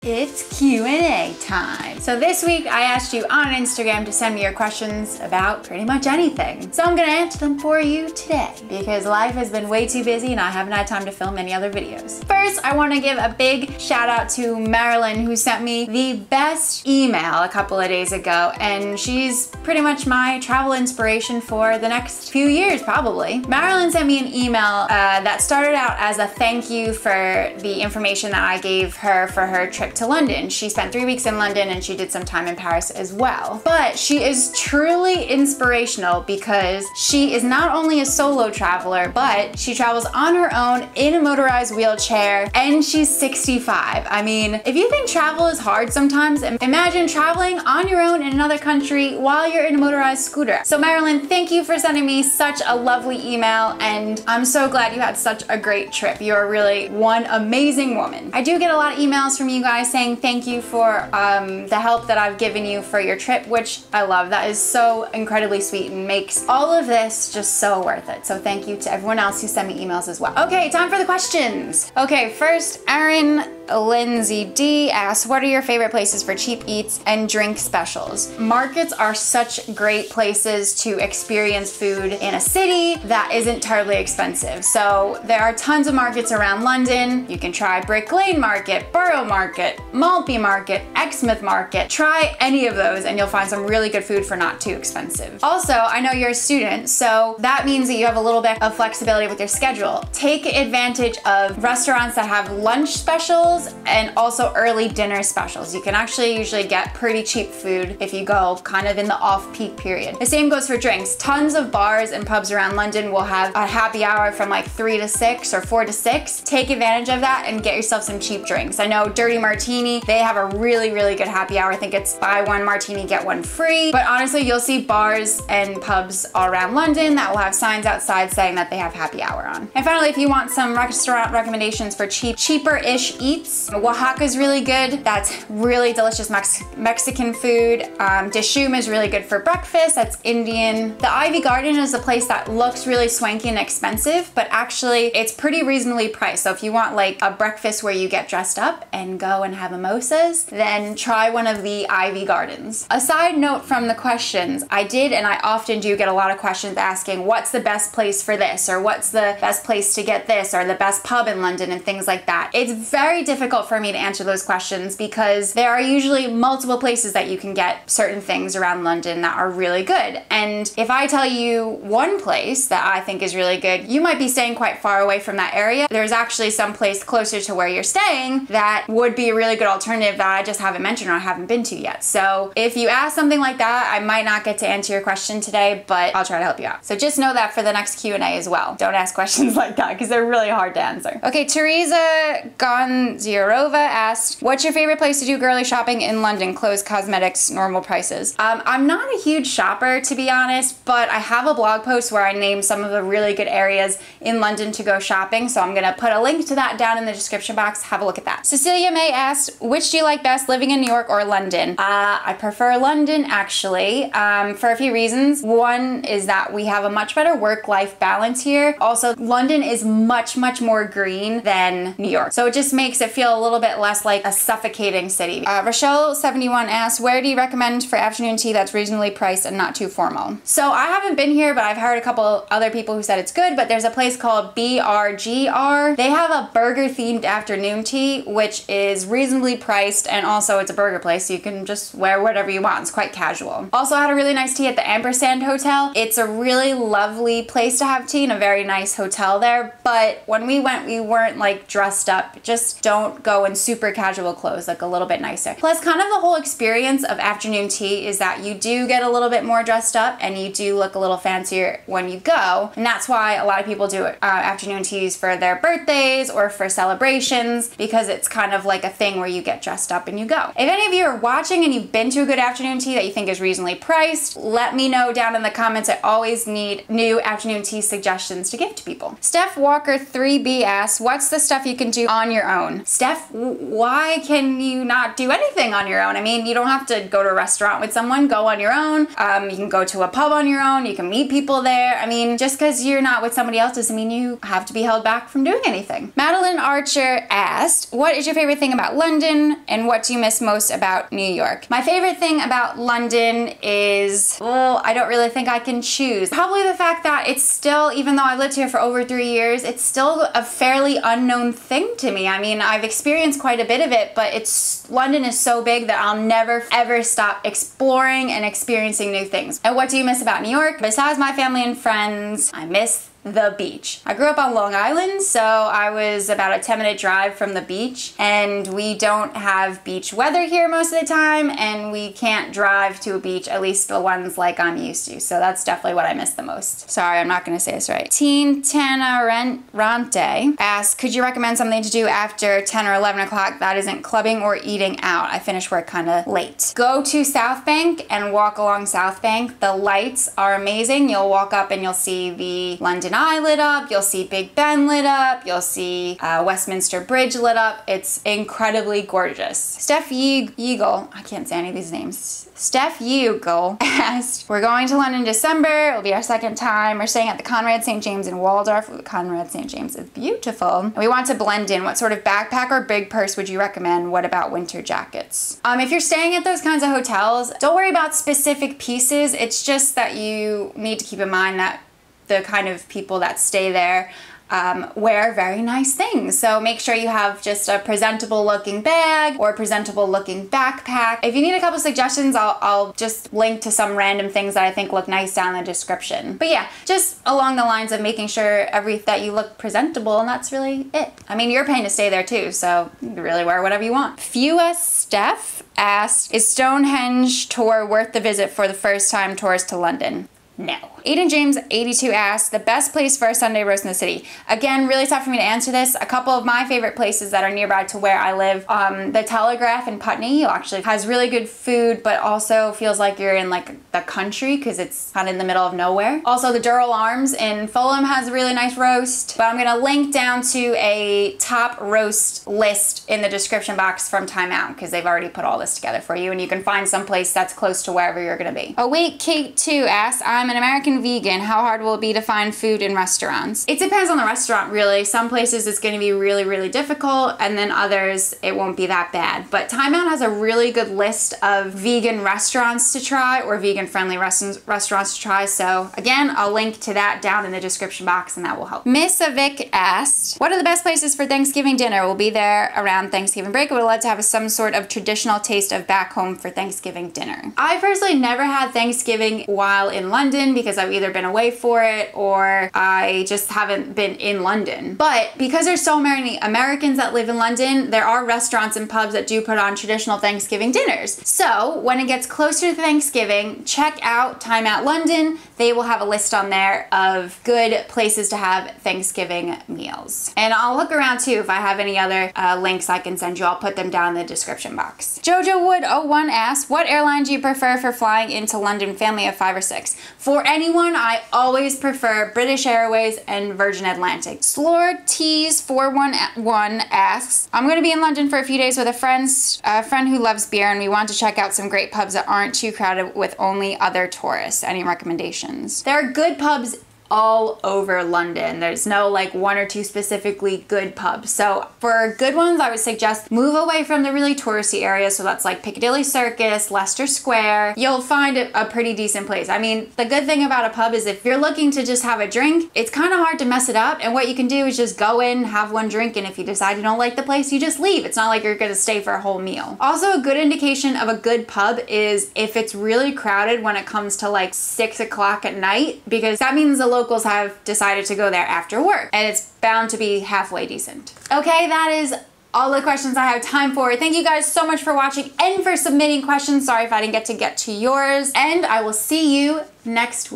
It's Q&A time. So this week I asked you on Instagram to send me your questions about pretty much anything. So I'm gonna answer them for you today because life has been way too busy and I haven't had time to film any other videos. First, I wanna give a big shout out to Marilyn who sent me the best email a couple of days ago, and she's pretty much my travel inspiration for the next few years probably. Marilyn sent me an email that started out as a thank you for the information that I gave her for her trip to London. She spent 3 weeks in London and she did some time in Paris as well. But she is truly inspirational because she is not only a solo traveler, but she travels on her own in a motorized wheelchair and she's 65. I mean, if you think travel is hard sometimes, imagine traveling on your own in another country while you're in a motorized scooter. So Marilyn, thank you for sending me such a lovely email, and I'm so glad you had such a great trip. You're really one amazing woman. I do get a lot of emails from you guys saying thank you for the help that I've given you for your trip, which I love. That is so incredibly sweet and makes all of this just so worth it. So thank you to everyone else who sent me emails as well. Okay, time for the questions. Okay, first, Aaron Lindsay D asks, what are your favorite places for cheap eats and drink specials? Markets are such great places to experience food in a city that isn't terribly expensive. So there are tons of markets around London. You can try Brick Lane Market, Borough Market, Maltby Market, Exmouth Market. Try any of those and you'll find some really good food for not too expensive. Also, I know you're a student, so that means that you have a little bit of flexibility with your schedule. Take advantage of restaurants that have lunch specials and also early dinner specials. You can actually usually get pretty cheap food if you go kind of in the off-peak period. The same goes for drinks. Tons of bars and pubs around London will have a happy hour from like 3 to 6 or 4 to 6. Take advantage of that and get yourself some cheap drinks. I know Dirty Martini, they have a really good happy hour. I think it's buy one martini, get one free. But honestly, you'll see bars and pubs all around London that will have signs outside saying that they have happy hour on. And finally, if you want some restaurant recommendations for cheaper-ish eats, Oaxaca's really good. That's really delicious Mexican food. Dishoom is really good for breakfast. That's Indian. The Ivy Garden is a place that looks really swanky and expensive, but actually it's pretty reasonably priced. So if you want like a breakfast where you get dressed up and go and have mimosas, then try one of the Ivy Gardens. A side note from the questions, I did and I often do get a lot of questions asking what's the best place for this, or what's the best place to get this, or the best pub in London and things like that. It's very difficult for me to answer those questions because there are usually multiple places that you can get certain things around London that are really good. And if I tell you one place that I think is really good, you might be staying quite far away from that area. There's actually some place closer to where you're staying that would be a really good alternative that I just haven't mentioned or I haven't been to yet. So if you ask something like that, I might not get to answer your question today, but I'll try to help you out. So just know that for the next Q&A as well. Don't ask questions like that because they're really hard to answer. Okay, Teresa Gonzierova asked, what's your favorite place to do girly shopping in London? Clothes, cosmetics, normal prices. I'm not a huge shopper to be honest, but I have a blog post where I name some of the really good areas in London to go shopping, so I'm gonna put a link to that down in the description box. Have a look at that. Cecilia May asked, which do you like best, living in New York or London? I prefer London actually, for a few reasons. One is that we have a much better work-life balance here. Also, London is much more green than New York, so it just makes it feel a little bit less like a suffocating city. Rochelle71 asks, where do you recommend for afternoon tea that's reasonably priced and not too formal? So I haven't been here, but I've heard a couple other people who said it's good, but there's a place called BRGR. They have a burger themed afternoon tea, which is reasonably priced, and also it's a burger place, so you can just wear whatever you want. It's quite casual. Also, I had a really nice tea at the Ampersand Hotel. It's a really lovely place to have tea and a very nice hotel there, but when we went, we weren't like dressed up. Just don't go in super casual clothes, like a little bit nicer. Plus, kind of the whole experience of afternoon tea is that you do get a little bit more dressed up and you do look a little fancier when you go, and that's why a lot of people do afternoon teas for their birthdays or for celebrations, because it's kind of like a thing where you get dressed up and you go. If any of you are watching and you've been to a good afternoon tea that you think is reasonably priced, let me know down in the comments. I always need new afternoon tea suggestions to give to people. Steph Walker 3B asks, what's the stuff you can do on your own? Steph, why can you not do anything on your own? I mean, you don't have to go to a restaurant with someone, go on your own. You can go to a pub on your own. You can meet people there. I mean, just because you're not with somebody else doesn't mean you have to be held back from doing anything. Madeline Archer asked, what is your favorite thing about London and what do you miss most about New York? My favorite thing about London is, well, I don't really think I can choose. Probably the fact that it's still, even though I've lived here for over 3 years, it's still a fairly unknown thing to me. I mean, I've experienced quite a bit of it, but London is so big that I'll never ever stop exploring and experiencing new things. And what do you miss about New York? Besides my family and friends, I miss the beach. I grew up on Long Island, so I was about a 10-minute drive from the beach, and we don't have beach weather here most of the time, and we can't drive to a beach, at least the ones like I'm used to. So that's definitely what I miss the most. Sorry, I'm not gonna say this right. Teen Tanarante asked, could you recommend something to do after 10 or 11 o'clock that isn't clubbing or eating out? I finish work kinda late. Go to South Bank and walk along South Bank. The lights are amazing. You'll walk up and you'll see the London Eye lit up, you'll see Big Ben lit up, you'll see Westminster Bridge lit up. It's incredibly gorgeous. Steph Yeagle, I can't say any of these names. Steph Yeagle asked, we're going to London in December. It'll be our second time. We're staying at the Conrad St. James in Waldorf. Conrad St. James is beautiful. And we want to blend in. What sort of backpack or big purse would you recommend? What about winter jackets? If you're staying at those kinds of hotels, don't worry about specific pieces. It's just that you need to keep in mind that the kind of people that stay there wear very nice things. So make sure you have just a presentable looking bag or presentable looking backpack. If you need a couple suggestions, I'll just link to some random things that I think look nice down in the description. But yeah, just along the lines of making sure that you look presentable, and that's really it. I mean, you're paying to stay there too, so you can really wear whatever you want. Fua Steph asked, is Stonehenge tour worth the visit for the first time tourist to London? No. Aiden James 82 asked, the best place for a Sunday roast in the city. Again, really tough for me to answer this. A couple of my favorite places that are nearby to where I live, the Telegraph in Putney actually has really good food, but also feels like you're in like the country because it's kind of in the middle of nowhere. Also, the Durrell Arms in Fulham has a really nice roast, but I'm gonna link down to a top roast list in the description box from Time Out because they've already put all this together for you, and you can find some place that's close to wherever you're gonna be. Oh wait, Kate 2 asked, I'm an American vegan. How hard will it be to find food in restaurants? It depends on the restaurant, really. Some places it's going to be really, really difficult, and then others it won't be that bad. But Time Out has a really good list of vegan restaurants to try or vegan-friendly restaurants to try. So again, I'll link to that down in the description box, and that will help. Miss Avik asked, what are the best places for Thanksgiving dinner? We'll be there around Thanksgiving break. I would love to have some sort of traditional taste of back home for Thanksgiving dinner. I personally never had Thanksgiving while in London because I've either been away for it or I just haven't been in London. But because there's so many Americans that live in London, there are restaurants and pubs that do put on traditional Thanksgiving dinners. So when it gets closer to Thanksgiving, check out Time Out London. They will have a list on there of good places to have Thanksgiving meals. And I'll look around too if I have any other links I can send you. I'll put them down in the description box. Jojo Wood 01 asks, what airline do you prefer for flying into London, family of 5 or 6? For anyone, I always prefer British Airways and Virgin Atlantic. Slord Tees 411 asks, I'm going to be in London for a few days with a friend who loves beer, and we want to check out some great pubs that aren't too crowded with only other tourists. Any recommendations? There are good pubs all over London. There's no like one or two specifically good pubs. So for good ones, I would suggest move away from the really touristy areas. So that's like Piccadilly Circus, Leicester Square. You'll find a pretty decent place. I mean, the good thing about a pub is if you're looking to just have a drink, it's kind of hard to mess it up. And what you can do is just go in, have one drink, and if you decide you don't like the place, you just leave. It's not like you're gonna stay for a whole meal. Also, a good indication of a good pub is if it's really crowded when it comes to like 6 o'clock at night, because that means the locals have decided to go there after work, and it's bound to be halfway decent. Okay, that is all the questions I have time for. Thank you guys so much for watching and for submitting questions. Sorry if I didn't get to yours, and I will see you next week.